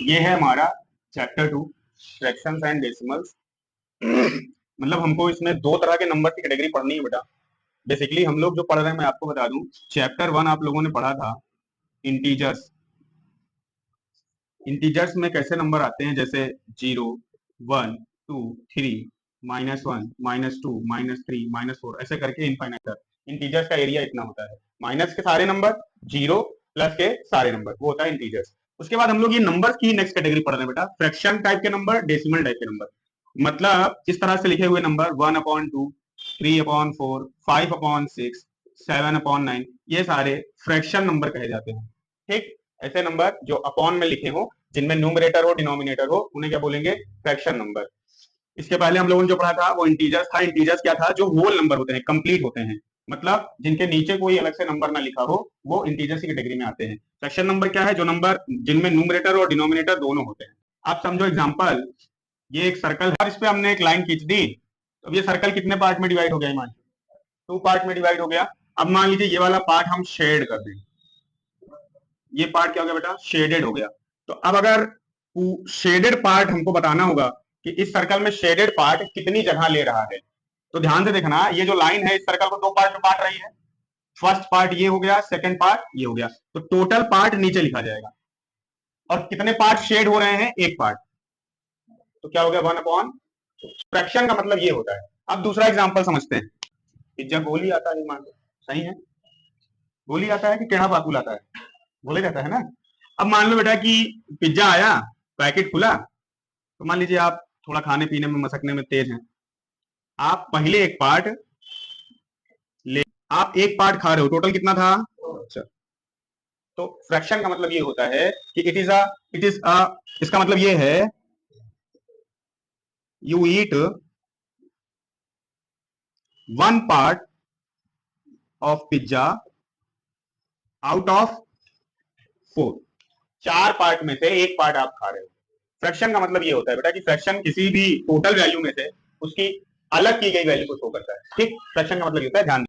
ये है हमारा चैप्टर 2 फ्रैक्शंस एंड डेसिमल्स। मतलब हमको इसमें दो तरह के नंबर की कैटेगरी पढ़नी है बेटा। बेसिकली हम लोग जो पढ़ रहे हैं मैं आपको बता दूं, चैप्टर 1 आप लोगों ने पढ़ा था इंटीजर्स। इंटीजर्स में कैसे नंबर आते हैं, जैसे 0, 1, 2, 3, -1, -2, -3, -4, ऐसे करके इनफाइनाइट तक। इंटीजर्स का एरिया इतना होता है। माइनस के सारे नंबर, जीरो प्लस के सारे नंबर, वो होता है इंटीजर्स। उसके बाद हम लोग ये नंबर की नेक्स्ट कैटेगरी पढ़ रहे हैं बेटा, फ्रैक्शन टाइप के नंबर, डेसिमल टाइप के नंबर। मतलब इस तरह से लिखे हुए नंबर 1/2, 3/4, 5/6, 7/9, ये सारे फ्रैक्शन नंबर कहे जाते हैं। ठीक, ऐसे नंबर जो अपॉन में लिखे हो, जिनमें न्यूमरेटर हो डिनोमिनेटर हो, उन्हें क्या बोलेंगे, फ्रैक्शन नंबर। इसके पहले हम लोगों ने जो पढ़ा था वो इंटीजर्स था। इंटीजर्स क्या था, जो होल नंबर होते हैं, कंप्लीट होते हैं, मतलब जिनके नीचे कोई अलग से नंबर ना लिखा हो, वो इंटीजर्स की कैटेगरी में आते हैं। फ्रैक्शन नंबर क्या है, जो नंबर जिनमें न्यूमरेटर और डिनोमिनेटर दोनों होते हैं। आप समझो एग्जांपल, ये एक सर्कल है, इस पे हमने एक लाइन खींच दी, तो ये सर्कल कितने पार्ट में डिवाइड हो गया, मान 2 पार्ट में डिवाइड हो गया। अब मान लीजिए ये वाला पार्ट हम शेड कर दें, ये पार्ट क्या हो गया बेटा, शेडेड हो गया। तो अब अगर शेडेड पार्ट हमको बताना होगा कि इस सर्कल में शेडेड पार्ट कितनी जगह ले रहा है, तो ध्यान से देखना, ये जो लाइन है इस सर्कल को 2 पार्ट में बांट रही है। फर्स्ट पार्ट ये हो गया, सेकंड पार्ट ये हो गया, तो टोटल पार्ट नीचे लिखा जाएगा। और कितने पार्ट शेड हो रहे हैं, एक पार्ट, तो क्या हो गया, 1/। फ्रैक्शन का मतलब ये होता है। अब दूसरा एग्जांपल समझते हैं। पिज्जा गोली आता है, मान लो, सही है, गोली आता है कि टेढ़ा बाकुल आता है, बोले जाता है ना। अब मान लो बेटा कि पिज्जा आया, पैकेट खुला, तो मान लीजिए आप थोड़ा खाने पीने में मसकने में तेज हैं, आप पहले एक पार्ट ले, आप एक पार्ट खा रहे हो, टोटल कितना था, अच्छा। तो फ्रैक्शन का मतलब ये होता है कि इट इज अ, इसका मतलब ये है, you eat 1 part of pizza out of 4। 4 part में से एक पार्ट आप खा रहे हो। फ्रैक्शन का मतलब ये होता है बेटा कि फ्रैक्शन किसी भी टोटल वैल्यू में से उसकी अलग की गई वैल्यू को शो करता है। ठीक, फ्रैक्शन का मतलब ये होता है, ध्यान